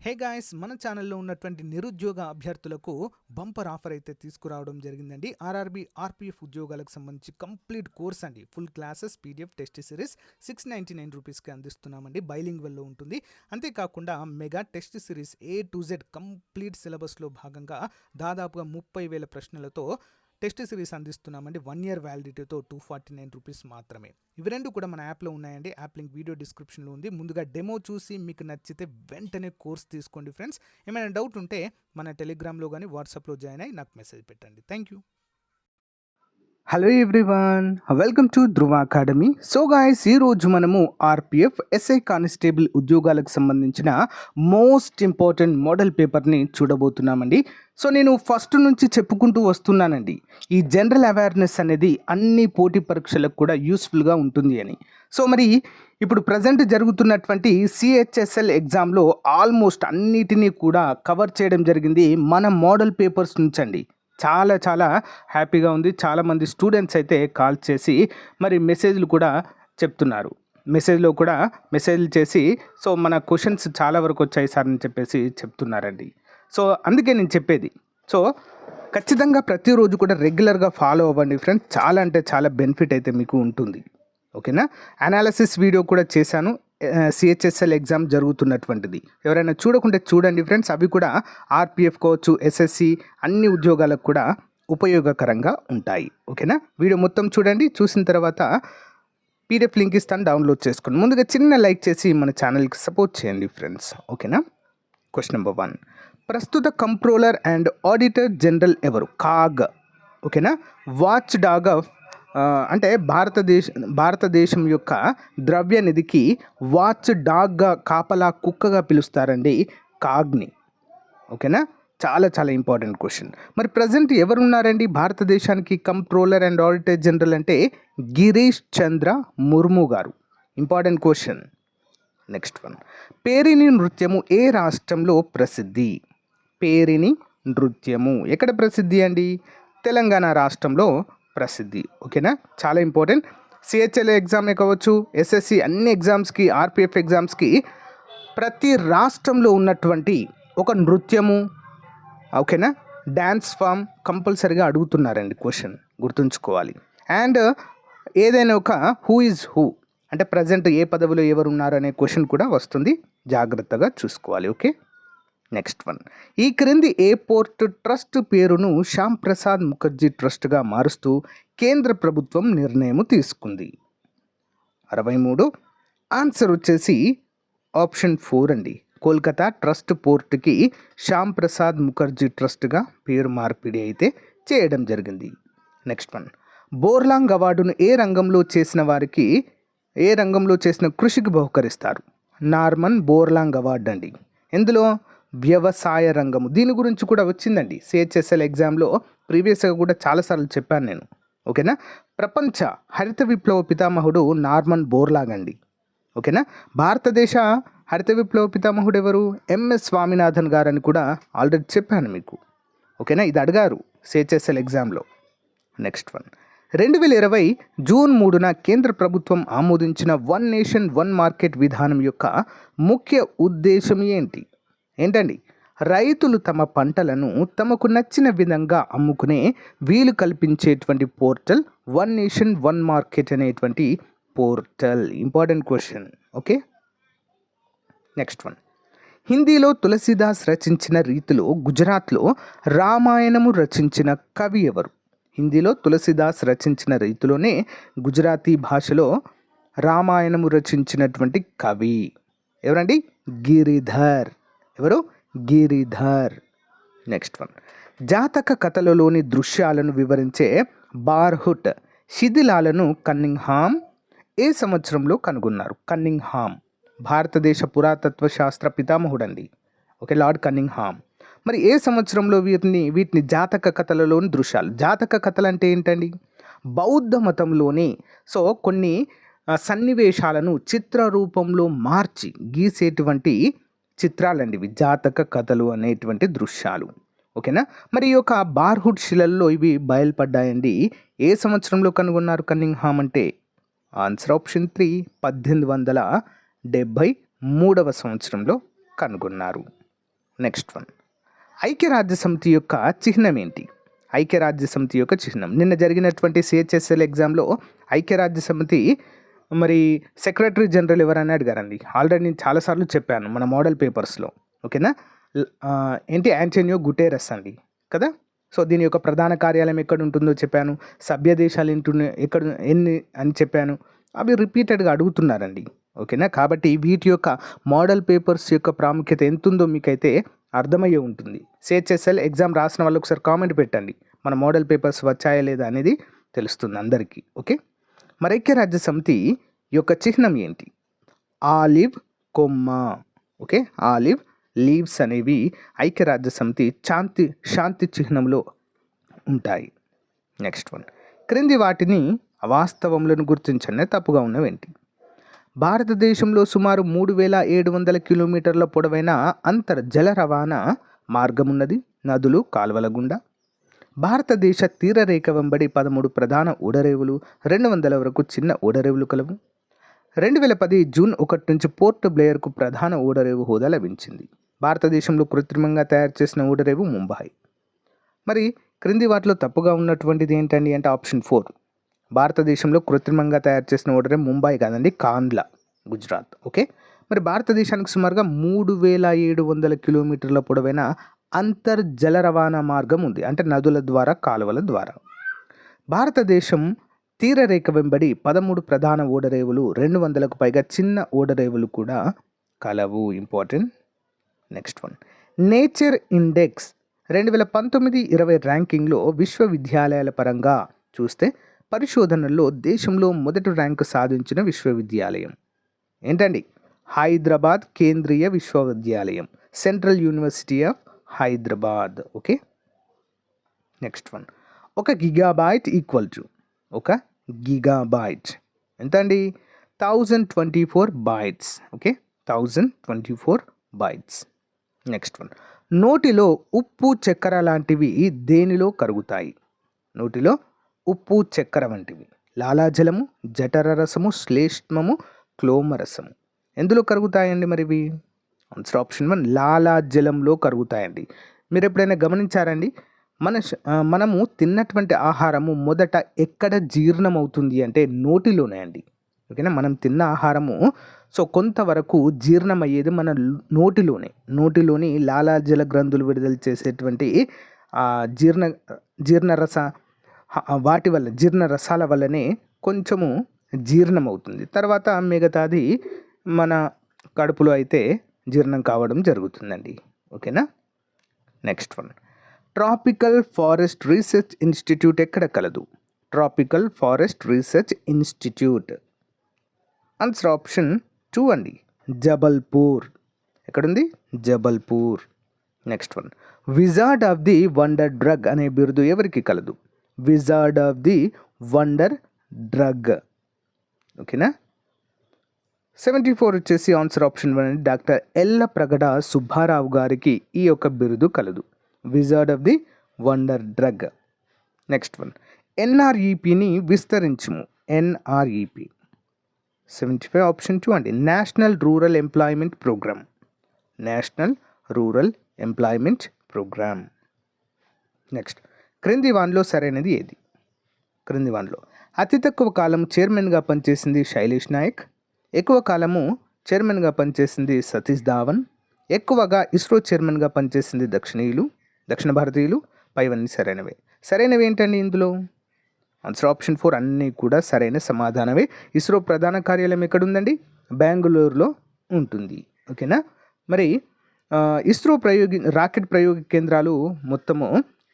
Hey guys, మన ఛానల్లో ఉన్నటువంటి నిరుద్యోగ అభ్యర్థులకు బంపర్ ఆఫర్ అయితే తీసుకురావడం జరిగిందండి. ఆర్ఆర్బీ ఆర్పీఎఫ్ ఉద్యోగాలకు సంబంధించి కంప్లీట్ కోర్స్ అండి. Full classes PDF test series 699 రూపీస్కి అందిస్తున్నామండి. బైలింగ్వల్లో ఉంటుంది. అంతేకాకుండా mega test series A to Z complete సిలబస్లో భాగంగా దాదాపుగా 30,000 ప్రశ్నలతో టెస్ట్ సిరీస్ అందిస్తున్నామండి. 1 year వ్యాలిడిటీతో 249 రూపీస్ మాత్రమే. ఇవి రెండు కూడా మన యాప్లో ఉన్నాయండి. యాప్ లింక్ వీడియో డిస్క్రిప్షన్లో ఉంది. ముందుగా డెమో చూసి మీకు నచ్చితే వెంటనే కోర్స్ తీసుకోండి ఫ్రెండ్స్. ఏమైనా డౌట్ ఉంటే మన టెలిగ్రామ్లో కానీ వాట్సాప్లో జాయిన్ అయ్యి నాకు మెసేజ్ పెట్టండి. Thank you. Hello everyone, welcome to Dhruva academy. So guys, ఈరోజు మనము ఆర్పిఎఫ్ ఎస్ఐ కానిస్టేబుల్ ఉద్యోగాలకు సంబంధించిన మోస్ట్ ఇంపార్టెంట్ మోడల్ పేపర్ని చూడబోతున్నామండి. సో నేను ఫస్ట్ నుంచి చెప్పుకుంటూ వస్తున్నానండి, ఈ జనరల్ అవేర్నెస్ అనేది అన్ని పోటీ పరీక్షలకు కూడా యూస్ఫుల్గా ఉంటుంది అని. సో మరి ఇప్పుడు ప్రజెంట్ జరుగుతున్నటువంటి సిహెచ్ఎస్ఎల్ ఎగ్జామ్లో ఆల్మోస్ట్ అన్నిటినీ కూడా కవర్ చేయడం జరిగింది మన మోడల్ పేపర్స్ నుంచి అండి. చాలా చాలా హ్యాపీగా ఉంది. చాలామంది స్టూడెంట్స్ అయితే కాల్ చేసి మరి మెసేజ్లు కూడా చెప్తున్నారు. మెసేజ్లో కూడా మెసేజ్లు చేసి సో మన క్వశ్చన్స్ చాలా వరకు వచ్చాయి సార్ అని చెప్పేసి చెప్తున్నారండి. సో అందుకే నేను చెప్పేది, సో ఖచ్చితంగా ప్రతిరోజు కూడా రెగ్యులర్గా ఫాలో అవ్వండి ఫ్రెండ్స్. చాలా అంటే చాలా బెనిఫిట్ అయితే మీకు ఉంటుంది. ఓకేనా. అనాలిసిస్ వీడియో కూడా చేశాను, సిహెచ్ఎస్ఎల్ ఎగ్జామ్ జరుగుతున్నటువంటిది. ఎవరైనా చూడకుంటే చూడండి ఫ్రెండ్స్. అవి కూడా ఆర్పిఎఫ్ కావచ్చు, ఎస్ఎస్సి అన్ని ఉద్యోగాలకు కూడా ఉపయోగకరంగా ఉంటాయి. ఓకేనా. వీడియో మొత్తం చూడండి. చూసిన తర్వాత పీడిఎఫ్ లింక్ ఇస్తాను, డౌన్లోడ్ చేసుకోండి. ముందుగా చిన్న లైక్ చేసి మన ఛానల్కి సపోర్ట్ చేయండి ఫ్రెండ్స్. ఓకేనా. క్వశ్చన్ నెంబర్ 1, ప్రస్తుత కంట్రోలర్ అండ్ ఆడిటర్ జనరల్ ఎవరు? కాగ్. ఓకేనా. వాచ్ డాగ్ ఆఫ్ అంటే భారతదేశం యొక్క ద్రవ్య నిధికి వాచ్ డాగ్గా, కాపలా కుక్కగా పిలుస్తారండి కాగ్ని. ఓకేనా. చాలా చాలా ఇంపార్టెంట్ క్వశ్చన్. మరి ప్రజెంట్ ఎవరున్నారండి భారతదేశానికి కంట్రోలర్ అండ్ ఆడిటర్ జనరల్ అంటే? గిరీష్ చంద్ర ముర్ము గారు. Important question. Next one, Perini నృత్యము ఏ రాష్ట్రంలో ప్రసిద్ధి? పేరిణి నృత్యము ఎక్కడ ప్రసిద్ధి అండి? తెలంగాణ రాష్ట్రంలో ప్రసిద్ధి. ఓకేనా. చాలా ఇంపార్టెంట్. సిహెచ్ఎల్ ఎగ్జామే కావచ్చు, ఎస్ఎస్సి అన్ని ఎగ్జామ్స్కి, ఆర్పిఎఫ్ ఎగ్జామ్స్కి ప్రతి రాష్ట్రంలో ఉన్నటువంటి ఒక నృత్యము, ఓకేనా, డ్యాన్స్ ఫామ్ కంపల్సరీగా అడుగుతున్నారండి. క్వశ్చన్ గుర్తుంచుకోవాలి. అండ్ ఏదైనా ఒక హూ ఈజ్ హూ అంటే ప్రజెంట్ ఏ పదవిలో ఎవరు ఉన్నారు అనే క్వశ్చన్ కూడా వస్తుంది. జాగ్రత్తగా చూసుకోవాలి. ఓకే. నెక్స్ట్ వన్, ఈ క్రింది ఏ పోర్ట్ ట్రస్ట్ పేరును శ్యామ్ ప్రసాద్ ముఖర్జీ ట్రస్ట్గా మారుస్తూ కేంద్ర ప్రభుత్వం నిర్ణయం తీసుకుంది? 63. ఆన్సర్ వచ్చేసి ఆప్షన్ 4 అండి. కోల్కతా ట్రస్ట్ పోర్ట్కి శ్యామ్ ప్రసాద్ ముఖర్జీ ట్రస్ట్గా పేరు మార్పిడి అయితే చేయడం జరిగింది. నెక్స్ట్ వన్, బోర్లాంగ్ అవార్డును ఏ రంగంలో చేసిన కృషికి బహుకరిస్తారు? నార్మన్ బోర్లాంగ్ అవార్డు అండి. ఎందులో? వ్యవసాయ రంగము. దీని గురించి కూడా వచ్చిందండి సిహెచ్ఎస్ఎల్ ఎగ్జామ్లో. ప్రీవియస్గా కూడా చాలాసార్లు చెప్పాను నేను. ఓకేనా. ప్రపంచ హరిత విప్లవ పితామహుడు నార్మన్ బోర్లాగ్ అండి. ఓకేనా. భారతదేశ హరిత విప్లవ పితామహుడు ఎవరు? ఎంఎస్ స్వామినాథన్ గారు అని కూడా ఆల్రెడీ చెప్పాను మీకు. ఓకేనా. ఇది అడిగారు సిహెచ్ఎస్ఎల్ ఎగ్జామ్లో. నెక్స్ట్ వన్, 2020 జూన్ 3న కేంద్ర ప్రభుత్వం ఆమోదించిన వన్ నేషన్ వన్ మార్కెట్ విధానం యొక్క ముఖ్య ఉద్దేశం ఏంటండి? రైతులు తమ పంటలను తమకు నచ్చిన విధంగా అమ్ముకునే వీలు కల్పించేటువంటి portal one nation one market అనేటువంటి portal. Important question. Okay. Next one, హిందీలో తులసీదాస్ రచించిన రీతిలో గుజరాత్లో రామాయణము రచించిన కవి ఎవరు? హిందీలో తులసీదాస్ రచించిన రీతిలోనే గుజరాతీ భాషలో రామాయణము రచించినటువంటి కవి ఎవరండి? గిరిధర్. ఎవరు? గిరిధర్. నెక్స్ట్ వన్, జాతక కథలలోని దృశ్యాలను వివరించే బార్హుట్ శిథిలాలను కన్నింగ్హామ్ ఏ సంవత్సరంలో కనుగొన్నారు? కన్నింగ్హామ్ భారతదేశ పురాతత్వ శాస్త్ర పితామహుడండి. Okay, lord Cunningham. మరి ఏ సంవత్సరంలో వీటిని జాతక కథలలోని దృశ్యాలు. జాతక కథలు అంటే ఏంటండి? బౌద్ధ మతంలోని సో కొన్ని సన్నివేశాలను చిత్ర రూపంలో మార్చి గీసేటువంటి చిత్రాలండి ఇవి, జాతక కథలు అనేటువంటి దృశ్యాలు. ఓకేనా. మరి ఈ యొక్క బార్హుడ్ శిలల్లో ఇవి బయలుపడ్డాయండి. ఏ సంవత్సరంలో కనుగొన్నారు కన్నింగ్హామ్ అంటే? ఆన్సర్ ఆప్షన్ 3, 1873 సంవత్సరంలో కనుగొన్నారు. నెక్స్ట్ వన్, ఐక్యరాజ్య సమితి యొక్క చిహ్నం ఏంటి? ఐక్యరాజ్య సమితి యొక్క చిహ్నం నిన్న జరిగినటువంటి సిహెచ్ఎస్ఎల్ ఎగ్జామ్లో ఐక్యరాజ్య సమితి మరి సెక్రటరీ జనరల్ ఎవరని అడిగారండి. ఆల్రెడీ నేను చాలాసార్లు చెప్పాను మన మోడల్ పేపర్స్లో. ఓకేనా? ఏంటి, యాంటోనియో గుటెరస్ అండి కదా. సో దీని యొక్క ప్రధాన కార్యాలయం ఎక్కడ ఉంటుందో చెప్పాను, సభ్య దేశాలు ఎక్కడ ఎన్ని అని చెప్పాను. అవి రిపీటెడ్గా అడుగుతున్నారండి. ఓకేనా? కాబట్టి వీటి యొక్క మోడల్ పేపర్స్ యొక్క ప్రాముఖ్యత ఎంతుందో మీకైతే అర్థమయ్యే ఉంటుంది. సిహెచ్ఎస్ఎల్ ఎగ్జామ్ రాసిన వాళ్ళు ఒకసారి కామెంట్ పెట్టండి, మన మోడల్ పేపర్స్ వచ్చాయా లేదా అనేది తెలుస్తుంది అందరికీ. ఓకే, మరి ఐక్యరాజ్య సమితి యొక్క చిహ్నం ఏంటి? ఆలివ్ కొమ్మ. ఓకే, ఆలివ్ లీవ్స్ అనేవి ఐక్యరాజ్య సమితి శాంతి చిహ్నంలో ఉంటాయి. నెక్స్ట్ వన్, క్రింది వాటిని అవాస్తవములను గుర్తించండి, తప్పుగా ఉన్నవేంటి? భారతదేశంలో సుమారు 3700 కిలోమీటర్ల పొడవైన అంతర్జల రవాణా మార్గం ఉన్నది, నదులు కాలువల గుండా. భారతదేశ తీరరేఖ వెంబడి 13 ప్రధాన ఓడరేవులు, 200 వరకు చిన్న ఓడరేవులు కలవు. 2010 జూన్ 1 నుంచి పోర్ట్ బ్లేయర్కు ప్రధాన ఓడరేవు హోదా లభించింది. భారతదేశంలో కృత్రిమంగా తయారు చేసిన ఓడరేవు ముంబై. మరి క్రింది వాటిలో తప్పుగా ఉన్నటువంటిది ఏంటండి అంటే ఆప్షన్ 4, భారతదేశంలో కృత్రిమంగా తయారు చేసిన ఓడరేవు ముంబై కాదండి, కాండ్లా, గుజరాత్. ఓకే, మరి భారతదేశానికి సుమారుగా 3700 కిలోమీటర్ల పొడవైన అంతర్జల రవాణా మార్గం ఉంది, అంటే నదుల ద్వారా కాలువల ద్వారా. భారతదేశం తీరరేఖ వెంబడి 13 ప్రధాన ఓడరేవులు, 200కు పైగా చిన్న ఓడరేవులు కూడా కలవు. Important. Next one, nature index 2019-20 ర్యాంకింగ్లో విశ్వవిద్యాలయాల పరంగా చూస్తే పరిశోధనల్లో దేశంలో మొదటి ర్యాంకు సాధించిన విశ్వవిద్యాలయం ఏంటండి? హైదరాబాద్ కేంద్రీయ విశ్వవిద్యాలయం, central university of Hyderabad. Okay, next one, ఒక గిగాబైట్ ఎంత అండి? 1024 bytes. Okay, 1024 bytes. Next one, నోటిలో ఉప్పు చక్కెర లాంటివి దేనిలో కరుగుతాయి? నోటిలో ఉప్పు చక్కెర వంటివి లాలాజలము, జఠర రసము, శ్లేష్మము, క్లోమరసము ఎందులో కరుగుతాయండి? మరి ఇవి ఆన్సర్ ఆప్షన్ 1, లాలాజలంలో కరుగుతాయండి. మీరు ఎప్పుడైనా గమనించారండి, మనము తిన్నటువంటి ఆహారము మొదట ఎక్కడ జీర్ణమవుతుంది అంటే నోటిలోనే అండి. ఓకేనా? మనం తిన్న ఆహారము కొంతవరకు జీర్ణమయ్యేది మన నోటిలోని లాలాజల గ్రంథులు విడుదల చేసేటువంటి జీర్ణ రసాల వల్లనే కొంచెము జీర్ణమవుతుంది. తర్వాత మిగతాది మన కడుపులో అయితే జీర్ణం కావడం జరుగుతుందండి. ఓకేనా? Next one, tropical forest research institute ఎక్కడ కలదు? Tropical forest research institute answer option 2 అండి, జబల్పూర్. ఎక్కడుంది? Jabalpur. Next one, wizard of the wonder drug అనే బిరుదు ఎవరికి కలదు? Wizard of the wonder drug. ఓకేనా? 74 వచ్చేసి ఆన్సర్ ఆప్షన్ 1 అండి, డాక్టర్ ఎల్లప్రగడ సుబ్బారావు గారికి ఈ యొక్క బిరుదు కలదు, wizard of the wonder drug. Next one, ఎన్ఆర్ఈపిని విస్తరించుము. ఎన్ఆర్ఈపి 75 ఆప్షన్ 2 అండి, national rural employment programme. National rural employment programme. Next, క్రింది వానిలో సరైనది ఏది? క్రింది వానిలో అతి తక్కువ కాలం చైర్మన్గా పనిచేసింది శైలేష్ నాయక్, ఎక్కువ కాలము చైర్మన్గా పనిచేసింది సతీష్ ధావన్, ఎక్కువగా ఇస్రో చైర్మన్గా పనిచేసింది దక్షిణ భారతీయులు. పైవన్నీ సరైనవే. సరైనవి ఏంటండి ఇందులో? ఆన్సర్ ఆప్షన్ 4 అన్నీ కూడా సరైన సమాధానమే. ఇస్రో ప్రధాన కార్యాలయం ఎక్కడుందండి? బెంగళూరులో ఉంటుంది. ఓకేనా? మరి ఇస్రో రాకెట్ ప్రయోగ కేంద్రాలు మొత్తము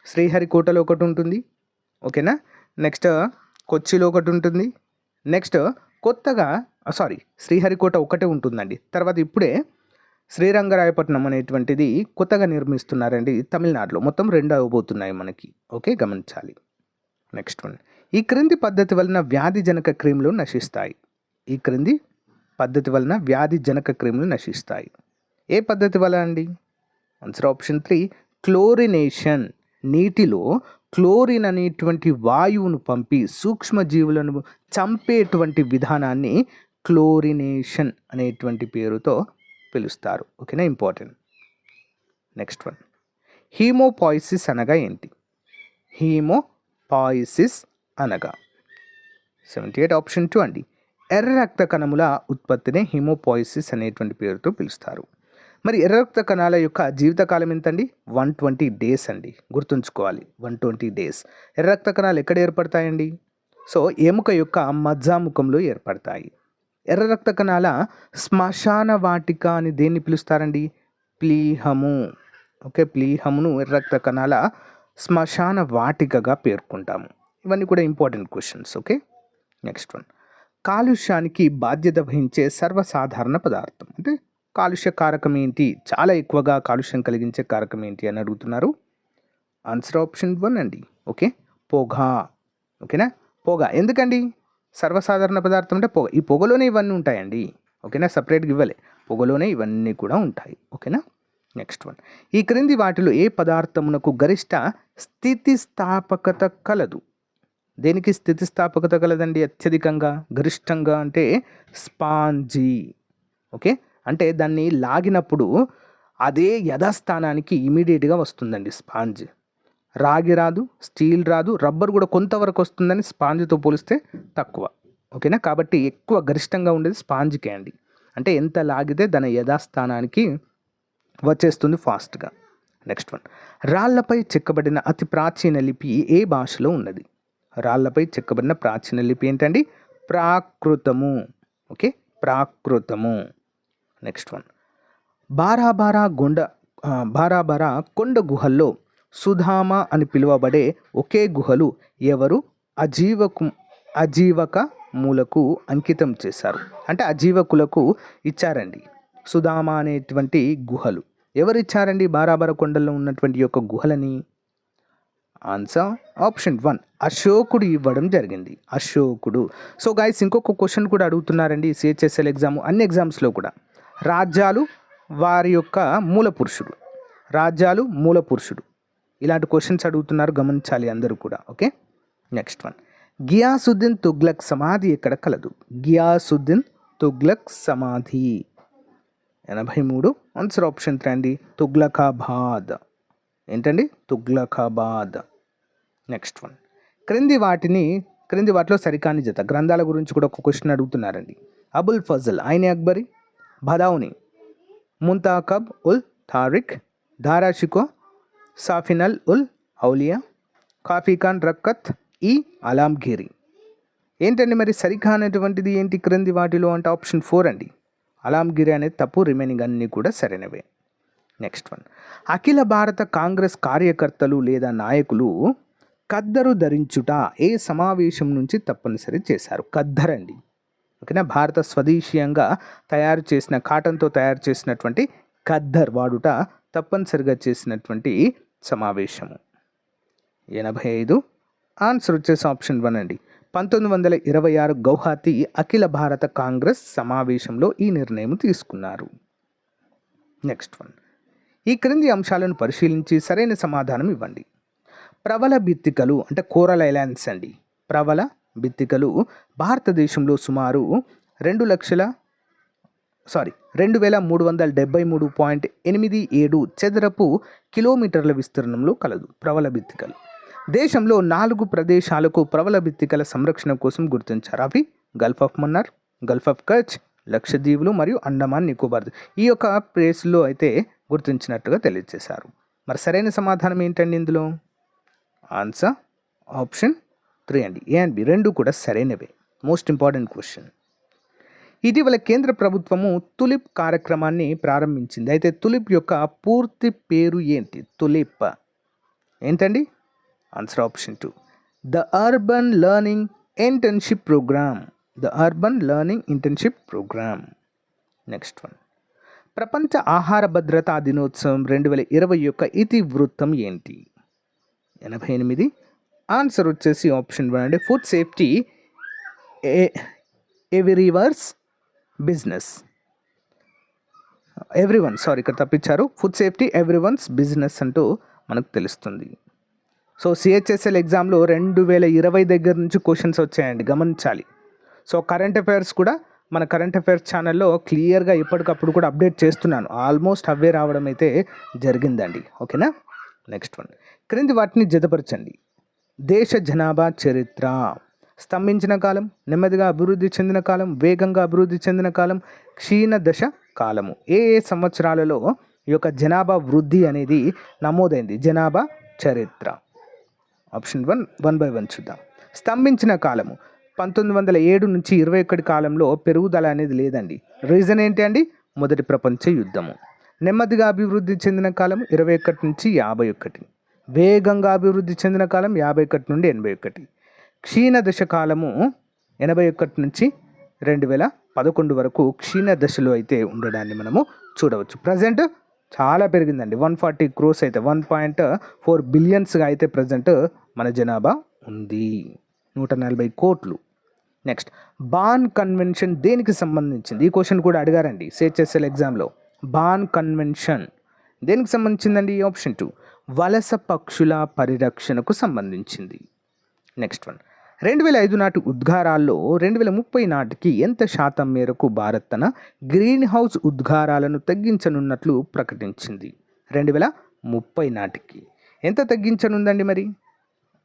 శ్రీహరికోటలో ఒకటి ఉంటుంది. ఓకేనా? నెక్స్ట్ కొచ్చిలో ఒకటి ఉంటుంది. నెక్స్ట్ శ్రీహరికోట ఒకటే ఉంటుందండి. తర్వాత ఇప్పుడే శ్రీరంగరాయపట్నం అనేటువంటిది కొత్తగా నిర్మిస్తున్నారండి తమిళనాడులో. మొత్తం 2 అవ్వబోతున్నాయి మనకి. ఓకే, గమనించాలి. నెక్స్ట్ వన్, ఈ క్రింది పద్ధతి వలన వ్యాధిజనక క్రిములు నశిస్తాయి. ఈ క్రింది పద్ధతి వలన వ్యాధిజనక క్రిములు నశిస్తాయి. ఏ పద్ధతి వల్ల అండి? Answer option 3, chlorination. నీటిలో క్లోరిన్ అనేటువంటి వాయువును పంపి సూక్ష్మజీవులను చంపేటువంటి విధానాన్ని క్లోరినేషన్ అనేటువంటి పేరుతో పిలుస్తారు. ఓకేనా? ఇంపార్టెంట్. నెక్స్ట్ వన్, హీమోపాయిసిస్ అనగా ఏంటి? హీమోపాయిసిస్ అనగా 78 ఆప్షన్ 2 అండి. ఎర్ర రక్త కణముల ఉత్పత్తిని హీమోపాయిసిస్ అనేటువంటి పేరుతో పిలుస్తారు. మరి ఎర్ర రక్త కణాల యొక్క జీవితకాలం ఎంతండి? 120 డేస్ అండి. గుర్తుంచుకోవాలి, 120 డేస్. ఎర్ర రక్త కణాలు ఎక్కడ ఏర్పడతాయండి? సో ఎముక యొక్క మజ్జాముఖంలో ఏర్పడతాయి. ఎర్ర రక్త కణాల శ్మశాన వాటిక అని దేన్ని పిలుస్తారండి? ప్లీహము. ఓకే, ప్లీహమును ఎర్ర రక్త కణాల శ్మశాన వాటికగా పేర్కొంటాము. ఇవన్నీ కూడా important questions. Okay, next one, కాలుష్యానికి బాధ్యత వహించే సర్వసాధారణ పదార్థం అంటే కాలుష్య కారకం ఏంటి? చాలా ఎక్కువగా కాలుష్యం కలిగించే కారకం ఏంటి అని అడుగుతున్నారు. ఆన్సర్ ఆప్షన్ 1 అండి. ఓకే, పొగ. ఓకేనా, పొగ. ఎందుకండి సర్వసాధారణ పదార్థం అంటే పొగ. ఈ పొగలోనే ఇవన్నీ ఉంటాయండి. ఓకేనా, సపరేట్గా ఇవ్వలే, పొగలోనే ఇవన్నీ కూడా ఉంటాయి. ఓకేనా, నెక్స్ట్ వన్, ఈ క్రింది వాటిలో ఏ పదార్థమునకు గరిష్ట స్థితిస్థాపకత కలదు? దేనికి స్థితిస్థాపకత కలదండి అత్యధికంగా, గరిష్టంగా? అంటే స్పాంజీ. ఓకే, అంటే దాన్ని లాగినప్పుడు అదే యథాస్థానానికి ఇమీడియట్గా వస్తుందండి స్పాంజ్. రాగి రాదు, స్టీల్ రాదు, రబ్బర్ కూడా కొంతవరకు వస్తుందని స్పాంజ్తో పోలిస్తే తక్కువ. ఓకేనా, కాబట్టి ఎక్కువ గరిష్టంగా ఉండేది స్పాంజ్కే అండి. అంటే ఎంత లాగితే దాని యథాస్థానానికి వచ్చేస్తుంది ఫాస్ట్గా. నెక్స్ట్ వన్, రాళ్లపై చెక్కబడిన అతి ప్రాచీన లిపి ఏ భాషలో ఉన్నది? రాళ్లపై చెక్కబడిన ప్రాచీన లిపి ఏంటండి? ప్రాకృతము. ఓకే, ప్రాకృతము. నెక్స్ట్ వన్, బారాబారా కొండ గుహల్లో సుధామ అని పిలువబడే ఒకే గుహలు ఎవరు అజీవక మూలకు అంకితం చేశారు? అంటే అజీవకులకు ఇచ్చారండి సుధామ అనేటువంటి గుహలు. ఎవరు ఇచ్చారండి బారాబారా కొండల్లో ఉన్నటువంటి యొక్క గుహలని? ఆన్సర్ ఆప్షన్ 1, అశోకుడు ఇవ్వడం జరిగింది. అశోకుడు. సో గైస్, ఇంకొక క్వశ్చన్ కూడా అడుగుతున్నారండి సిహెచ్ఎస్ఎల్ ఎగ్జామ్, అన్ని ఎగ్జామ్స్లో కూడా. రాజ్యాలు వారి యొక్క మూల పురుషుడు, రాజ్యాలు మూల పురుషుడు, ఇలాంటి క్వశ్చన్స్ అడుగుతున్నారు, గమనించాలి అందరూ కూడా. Okay, next one, Ghiyasuddin Tughlaq సమాధి ఎక్కడ కలదు? గియాసుద్దీన్ తుగ్లక్ సమాధి 83. ఆన్సర్ ఆప్షన్ 3 అండి, తుగ్లకాబాద్. ఏంటండి? తుగ్లకాబాద్. నెక్స్ట్ వన్, క్రింది వాటిలో సరికాని జత. గ్రంథాల గురించి కూడా ఒక క్వశ్చన్ అడుగుతున్నారండి. అబుల్ ఫజల్ ఐన్ అక్బరి, బదౌని, ముంతాకబ్ ఉల్ తారిక్, దారాషికో, సాఫినల్ ఉల్ ఔలియా, కాఫీ ఖాన్ రక్కత్ ఈ అలాంగిరి. ఏంటండి మరి సరికానటువంటిది ఏంటి క్రింది వాటిలో అంటే ఆప్షన్ 4 అండి, అలాంగిరి అనేది తప్పు, రిమైనింగ్ అన్నీ కూడా సరైనవే. నెక్స్ట్ వన్, అఖిల భారత కాంగ్రెస్ కార్యకర్తలు లేదా నాయకులు ఖద్దరు ధరించుట ఏ సమావేశం నుంచి తప్పనిసరి చేశారు? ఖద్దర్ అండి. ఓకేనా, భారత స్వదేశీయంగా తయారు చేసిన కాటన్తో తయారు చేసినటువంటి ఖద్దర్ వాడుట తప్పనిసరిగా చేసినటువంటి సమావేశము. 85. ఆన్సర్ వచ్చేసి ఆప్షన్ 1 అండి, 1926 గౌహతి అఖిల భారత కాంగ్రెస్ సమావేశంలో ఈ నిర్ణయం తీసుకున్నారు. నెక్స్ట్ వన్, ఈ క్రింది అంశాలను పరిశీలించి సరైన సమాధానం ఇవ్వండి. ప్రబల బిత్తికలు అంటే కోరల్ ఐలాండ్స్ అండి. ప్రబల బిత్తికలు భారతదేశంలో సుమారు 2373.87 చదరపు కిలోమీటర్ల విస్తీర్ణంలో కలదు. ప్రబల బిత్తికలు దేశంలో 4 ప్రదేశాలకు ప్రబల బిత్తికల సంరక్షణ కోసం గుర్తించారు. అవి gulf of Mannar, gulf of Kutch, లక్షద్వీపులు మరియు అండమాన్ నికోబార్. ఈ యొక్క ప్లేస్లో అయితే గుర్తించినట్టుగా తెలియజేశారు. మరి సరైన సమాధానం ఏంటండి ఇందులో? ఆన్సర్ ఆప్షన్ 3 అండి, ఏ అండ్ బి రెండు కూడా సరైనవే. Most important question. ఇటీవల కేంద్ర ప్రభుత్వము తులిప్ కార్యక్రమాన్ని ప్రారంభించింది. అయితే తులిప్ యొక్క పూర్తి పేరు ఏంటి? తులిప్ ఏంటండి? Answer option 2, the urban learning internship program. The urban learning internship program. Next one, ప్రపంచ ఆహార భద్రతా దినోత్సవం 2020 యొక్క ఇతివృత్తం ఏంటి? 88. ఆన్సర్ వచ్చేసి ఆప్షన్ 1 అండి, ఫుడ్ సేఫ్టీ ఎవ్రీవన్స్ బిజినెస్. ఇక్కడ తప్పించారు, ఫుడ్ సేఫ్టీ ఎవ్రీవన్స్ బిజినెస్ అంటూ మనకు తెలుస్తుంది. సో సిహెచ్ఎస్ఎల్ ఎగ్జామ్లో 2020 దగ్గర నుంచి క్వశ్చన్స్ వచ్చాయండి, గమనించాలి. సో కరెంట్ అఫైర్స్ కూడా మన కరెంట్ అఫైర్స్ ఛానల్లో క్లియర్గా ఎప్పటికప్పుడు కూడా అప్డేట్ చేస్తున్నాను. ఆల్మోస్ట్ అవే రావడం అయితే జరిగిందండి. ఓకేనా. నెక్స్ట్ వన్, క్రింది వాటిని జతపరచండి. దేశ జనాభా చరిత్ర. స్తంభించిన కాలం, నెమ్మదిగా అభివృద్ధి చెందిన కాలం, వేగంగా అభివృద్ధి చెందిన కాలం, క్షీణ దశ కాలము. ఏ సంవత్సరాలలో ఈ యొక్క జనాభా వృద్ధి అనేది నమోదైంది? జనాభా చరిత్ర. ఆప్షన్ 1 బై 1 చూద్దాం. స్తంభించిన కాలము 1907 నుంచి 21 కాలంలో పెరుగుదల అనేది లేదండి. రీజన్ ఏంటి అండి? మొదటి ప్రపంచ యుద్ధము. నెమ్మదిగా అభివృద్ధి చెందిన కాలం 21 నుంచి 51. వేగంగా అభివృద్ధి చెందిన కాలం 51 నుండి 81. క్షీణ దశ కాలము 81 నుంచి 2011 వరకు క్షీణ దశలో అయితే ఉండడాన్ని మనము చూడవచ్చు. ప్రజెంట్ చాలా పెరిగిందండి. 140 crores అయితే 1.4 బిలియన్స్గా అయితే ప్రజెంట్ మన జనాభా ఉంది. 140 కోట్లు. నెక్స్ట్, బాన్ కన్వెన్షన్ దేనికి సంబంధించింది? ఈ క్వశ్చన్ కూడా అడిగారండి సిహెచ్ఎస్ఎల్ ఎగ్జామ్లో. బాన్ కన్వెన్షన్ దేనికి సంబంధించిందండి? ఆప్షన్ 2 వలస పక్షుల పరిరక్షణకు సంబంధించింది. నెక్స్ట్ వన్, 2005 నాటి ఉద్గారాల్లో 2030 నాటికి ఎంత శాతం మేరకు భారత్ తన గ్రీన్ హౌస్ ఉద్గారాలను తగ్గించనున్నట్లు ప్రకటించింది? 2030 నాటికి ఎంత తగ్గించనుందండి మరి?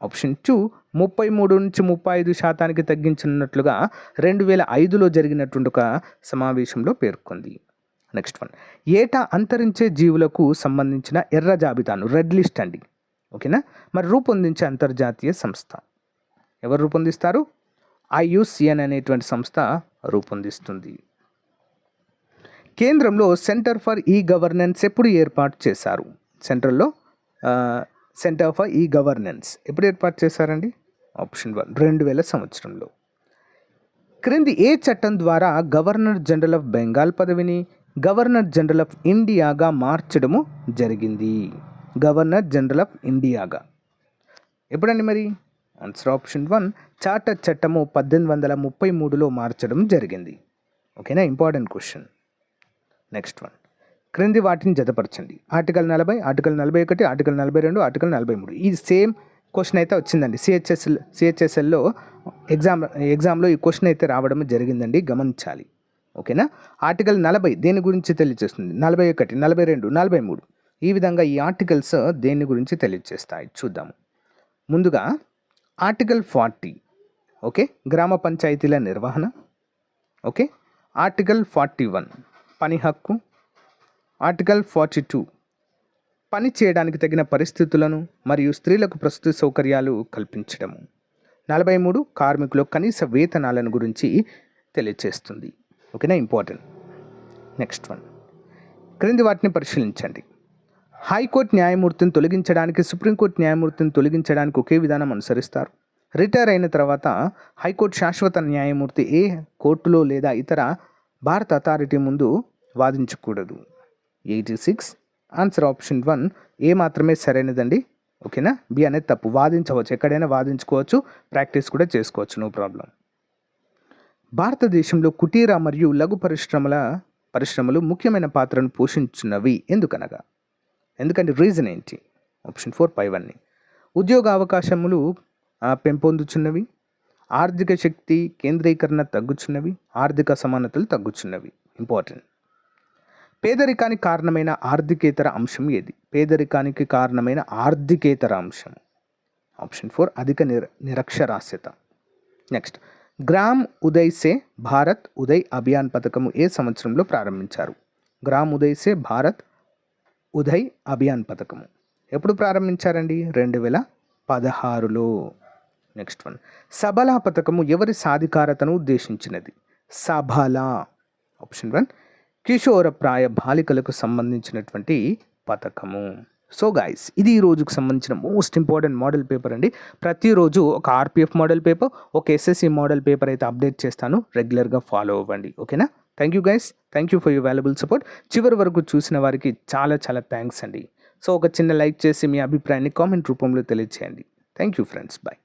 ఆప్షన్ 2 33 నుంచి 35% తగ్గించనున్నట్లుగా 2005లో జరిగినటువంటి ఒక సమావేశంలో పేర్కొంది. నెక్స్ట్ వన్, ఏటా అంతరించే జీవులకు సంబంధించిన ఎర్ర జాబితాను, రెడ్ లిస్ట్ అండి. ఓకేనా. మరి రూపొందించే అంతర్జాతీయ సంస్థ ఎవరు రూపొందిస్తారు? IUCN అనేటువంటి సంస్థ రూపొందిస్తుంది. కేంద్రంలో సెంటర్ ఫర్ ఈ గవర్నెన్స్ ఎప్పుడు ఏర్పాటు చేశారు? సెంటర్ ఫర్ ఈ గవర్నెన్స్ ఎప్పుడు ఏర్పాటు చేశారండి? ఆప్షన్ 1 2000 సంవత్సరంలో. క్రింది ఏ చట్టం ద్వారా గవర్నర్ జనరల్ ఆఫ్ బెంగాల్ పదవిని గవర్నర్ జనరల్ ఆఫ్ ఇండియాగా మార్చడము జరిగింది? గవర్నర్ జనరల్ ఆఫ్ ఇండియాగా ఎప్పుడండి మరి? ఆన్సర్ ఆప్షన్ 1 చార్టర్ చట్టము 1833లో మార్చడం జరిగింది. ఓకేనా, ఇంపార్టెంట్ క్వశ్చన్. నెక్స్ట్ వన్, క్రింది వాటిని జతపరచండి. Article 40, article 41, article 42, article 43. ఈ సేమ్ క్వశ్చన్ అయితే వచ్చిందండి సిహెచ్ఎస్ఎల్లో ఎగ్జామ్లో ఈ క్వశ్చన్ అయితే రావడం జరిగిందండి, గమనించాలి. ఓకేనా. ఆర్టికల్ 40 దేని గురించి తెలియజేస్తుంది? 41, 42, 43 ఈ విధంగా ఈ ఆర్టికల్స్ దేని గురించి తెలియజేస్తాయి చూద్దాము. ముందుగా ఆర్టికల్ 40, ఓకే, గ్రామ పంచాయతీల నిర్వహణ. ఓకే. ఆర్టికల్ 41 పని హక్కు. ఆర్టికల్ 42 పని చేయడానికి తగిన పరిస్థితులను మరియు స్త్రీలకు ప్రస్తుత సౌకర్యాలు కల్పించడము. 43 కార్మికుల కనీస వేతనాలను గురించి తెలియజేస్తుంది. ఓకేనా, ఇంపార్టెంట్. నెక్స్ట్ వన్, క్రింది వాటిని పరిశీలించండి. హైకోర్టు న్యాయమూర్తిని తొలగించడానికి, సుప్రీంకోర్టు న్యాయమూర్తిని తొలగించడానికి ఒకే విధానం అనుసరిస్తారు. రిటైర్ అయిన తర్వాత హైకోర్టు శాశ్వత న్యాయమూర్తి ఏ కోర్టులో లేదా ఇతర భారత అథారిటీ ముందు వాదించకూడదు. 86 ఆన్సర్ ఆప్షన్ 1 ఏ మాత్రమే సరైనదండి. ఓకేనా. బి అనేది తప్పు. వాదించవచ్చు, ఎక్కడైనా వాదించుకోవచ్చు, ప్రాక్టీస్ కూడా చేసుకోవచ్చు, నో ప్రాబ్లం. భారతదేశంలో కుటీర మరియు లఘు పరిశ్రమలు ముఖ్యమైన పాత్రను పోషించున్నవి ఎందుకనగా? ఎందుకంటే రీజన్ ఏంటి? ఆప్షన్ 4 పైవన్నీ. ఉద్యోగ అవకాశములు పెంపొందుచున్నవి, ఆర్థిక శక్తి కేంద్రీకరణ తగ్గుచున్నవి, ఆర్థిక సమానతలు తగ్గుచున్నవి. ఇంపార్టెంట్. పేదరికానికి కారణమైన ఆర్థికేతర అంశం ఏది? పేదరికానికి కారణమైన ఆర్థికేతర అంశం ఆప్షన్ 4 అధిక నిరక్షరాస్యత. నెక్స్ట్, గ్రామ్ ఉదయ్ సే భారత్ ఉదయ్ అభియాన్ పథకము ఏ సంవత్సరంలో ప్రారంభించారు? గ్రామ్ ఉదయ్ సే భారత్ ఉదయ్ అభియాన్ పథకము ఎప్పుడు ప్రారంభించారండి? 2016లో. నెక్స్ట్ వన్, సబలా పథకము ఎవరి సాధికారతను ఉద్దేశించినది? సబలా ఆప్షన్ 1 కిషోరప్రాయ బాలికలకు సంబంధించినటువంటి పథకము. సో గైస్, ఇది ఈ రోజుకు సంబంధించిన మోస్ట్ ఇంపార్టెంట్ మోడల్ పేపర్ అండి. ప్రతిరోజు ఒక RPF మోడల్ పేపర్, ఒక SSC మోడల్ పేపర్ అయితే అప్డేట్ చేస్తాను, రెగ్యులర్గా ఫాలో అవ్వండి. ఓకేనా. Thank you guys, thank you for your valuable support. చివరి వరకు చూసిన వారికి చాలా చాలా థ్యాంక్స్ అండి. సో ఒక చిన్న లైక్ చేసి మీ అభిప్రాయాన్ని కామెంట్ రూపంలో తెలియజేయండి. Thank you friends, bye.